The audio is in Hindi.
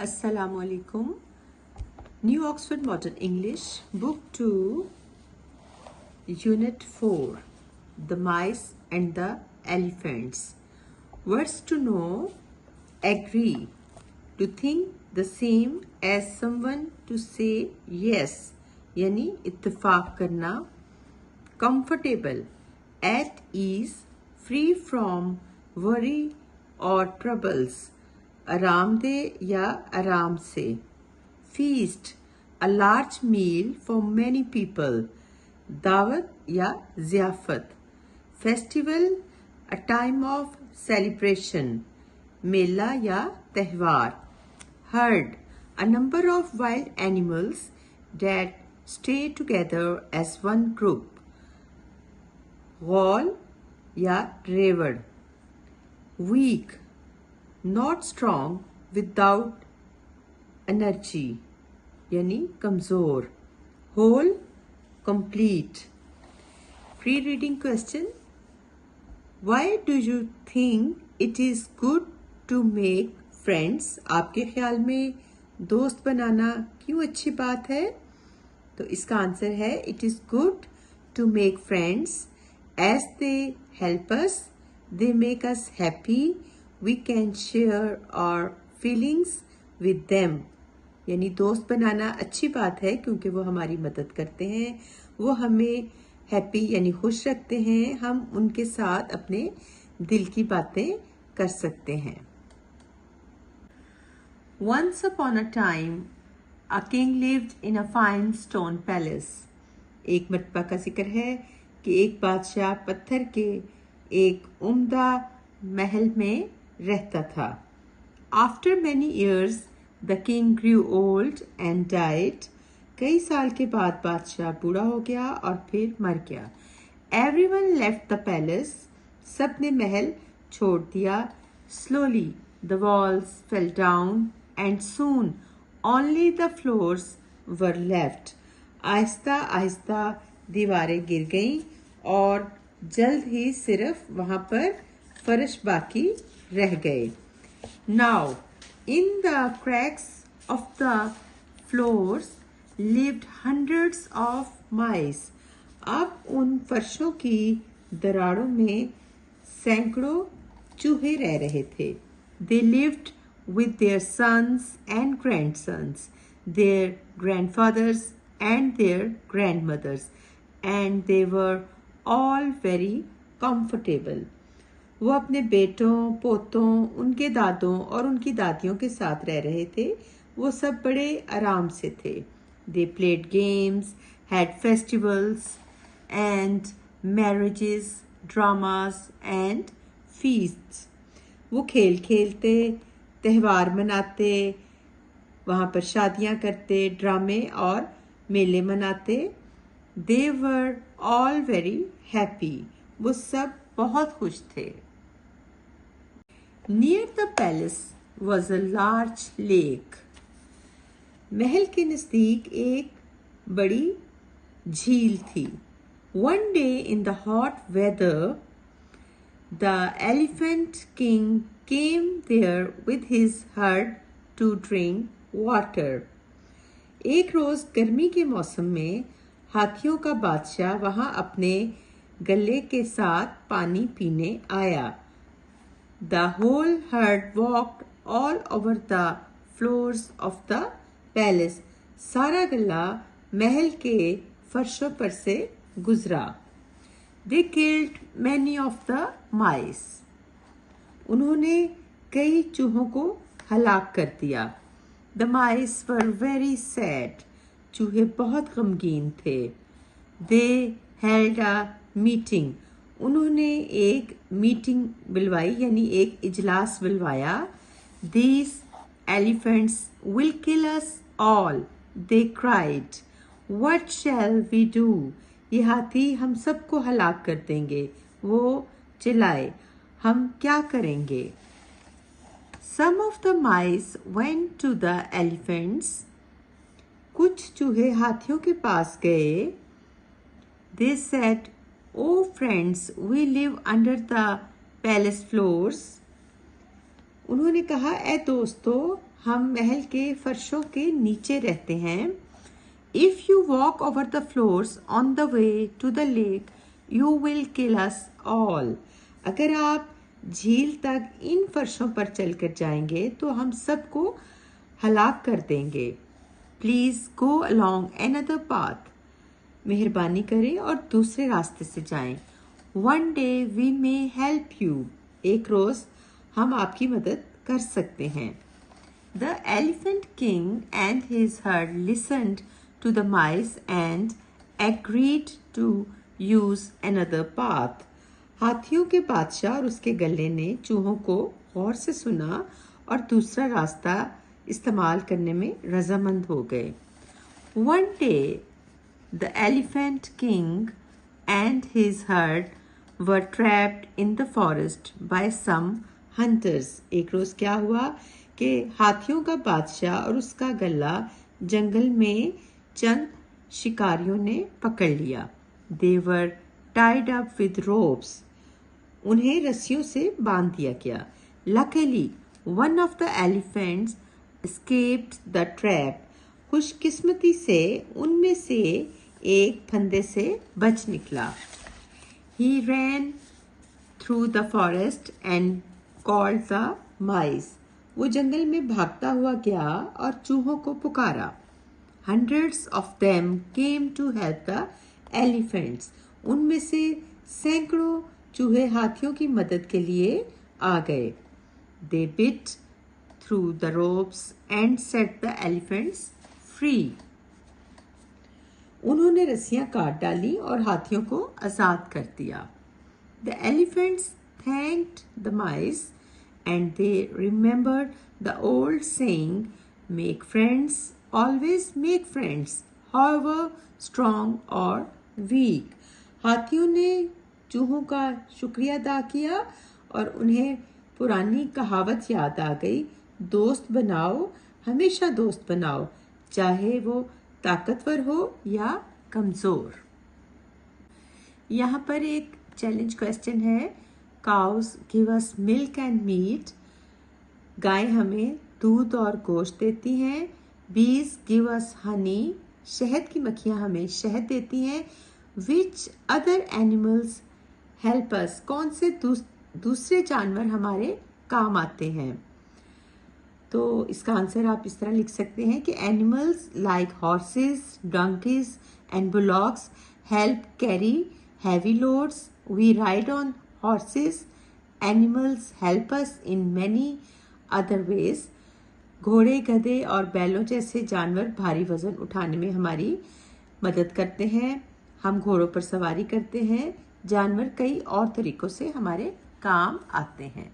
Assalamu alaikum. New Oxford Modern English, Book 2, Unit 4, The Mice and the Elephants. Words to know: agree, to think the same as someone, to say yes, यानी इत्तेफाक करना. Comfortable, at ease, free from worry or troubles, आरामदेह या आराम से. Feast, a large meal for many people, दावत या ज़ियाफ़त. Festival, a time of celebration, मेला या त्यौहार. Herd, a number of wild animals that stay together as one group. Wall या रेवड़. Weak, not strong, without energy, यानी कमज़ोर. Whole, complete. Free reading question. Why do you think it is good to make friends? आपके ख्याल में दोस्त बनाना क्यों अच्छी बात है? तो इसका आंसर है It is good to make friends as they help us, they make us happy, we can share our feelings with them. यानी दोस्त बनाना अच्छी बात है क्योंकि वो हमारी मदद करते हैं, वो हमें हैप्पी यानी खुश रखते हैं, हम उनके साथ अपने दिल की बातें कर सकते हैं. Once upon a time, a king lived in a fine stone palace. एक मरतबा का जिक्र है कि एक बादशाह पत्थर के एक उम्दा महल में रहता था. After many years, the king grew old and died. कई साल के बाद बादशाह बूढ़ा हो गया और फिर मर गया. Everyone left the palace. सब ने महल छोड़ दिया. Slowly, the walls fell down and soon only the floors were left. Aahista Aahista दीवारें गिर गईं और जल्द ही सिर्फ वहाँ पर फर्श बाकी रह गए. Now, in the cracks of the floors lived hundreds of mice. अब उन फर्शों की दरारों में सैकड़ों चूहे रह रहे थे. They lived with their sons and grandsons, their grandfathers and their grandmothers, and they were all very comfortable. वो अपने बेटों, पोतों, उनके दादों और उनकी दादियों के साथ रह रहे थे. वो सब बड़े आराम से थे. They played games, had festivals and marriages, dramas and feasts. वो खेल खेलते, त्यौहार मनाते, वहाँ पर शादियाँ करते, ड्रामे और मेले मनाते. They were all very happy. वो सब बहुत खुश थे. Near the palace was a large lake. महल के नज़दीक एक बड़ी झील थी. One day in the hot weather, the elephant king came there with his herd to drink water. एक रोज़ गर्मी के मौसम में हाथियों का बादशाह वहाँ अपने गले के साथ पानी पीने आया. The whole herd walked all over the floors of the palace. सारा गला महल के फर्शों पर से गुजरा. They killed many of the mice. उन्होंने कई चूहों को हलाक कर दिया. The mice were very sad. चूहे बहुत गमगीन थे. They held a meeting. उन्होंने एक मीटिंग बुलवाई यानी एक इजलास बुलवाया. These elephants will kill us all, they cried. What shall we do? ये हाथी हम सबको हलाक कर देंगे. वो चिल्लाए, हम क्या करेंगे? Some of the mice went to the elephants. कुछ चूहे हाथियों के पास गए. They said, Oh friends, we live under the palace floors. उन्होंने कहा, ए दोस्तों, हम महल के फर्शों के नीचे रहते हैं। If you walk over the floors on the way to the lake, you will kill us all. अगर आप झील तक इन फर्शों पर चलकर जाएंगे तो हम सबको हलाक कर देंगे। Please go along another path. मेहरबानी करें और दूसरे रास्ते से जाएं। One day we may help you. एक रोज हम आपकी मदद कर सकते हैं। The Elephant King and his herd listened to the mice and agreed to use another path. हाथियों के बादशाह और उसके गले ने चूहों को गौर से सुना और दूसरा रास्ता इस्तेमाल करने में रजामंद हो गए। One day, the Elephant King and his herd were trapped in the forest by some hunters. एक रोज क्या हुआ कि हाथियों का बादशाह और उसका गला जंगल में चंद शिकारियों ने पकड़ लिया। They were tied up with ropes. उन्हें रस्सियों से बांध दिया गया। Luckily, one of the elephants escaped the trap. खुशकिस्मती से उनमें से एक फंदे से बच निकला। He ran through the forest and called the mice. वो जंगल में भागता हुआ गया और चूहों को पुकारा। Hundreds of them came to help the elephants. उनमें से सैकड़ों चूहे हाथियों की मदद के लिए आ गए। They bit through the ropes and set the elephants free. उन्होंने रस्सियां काट डाली और हाथियों को आजाद कर दिया। The elephants thanked the mice and they remembered the old saying, make friends, always make friends, however strong or weak. हाथियों ने चूहों का शुक्रिया अदा किया और उन्हें पुरानी कहावत याद आ गई, दोस्त बनाओ, हमेशा दोस्त बनाओ, चाहे वो ताकतवर हो या कमजोर। यहाँ पर एक चैलेंज क्वेश्चन है। Cows give us milk and meat. गाय हमें दूध और गोश्त देती हैं। बीज गिव अस हनी। शहद की मक्खियाँ हमें शहद देती हैं। विच अदर एनिमल्स हेल्प अस। कौन से दूसरे जानवर हमारे काम आते हैं। तो इसका आंसर आप इस तरह लिख सकते हैं कि animals like horses, donkeys and bullocks help carry heavy loads. We ride on horses. Animals help us in many other ways. घोड़े, गधे और बैलों जैसे जानवर भारी वजन उठाने में हमारी मदद करते हैं। हम घोड़ों पर सवारी करते हैं। जानवर कई और तरीकों से हमारे काम आते हैं।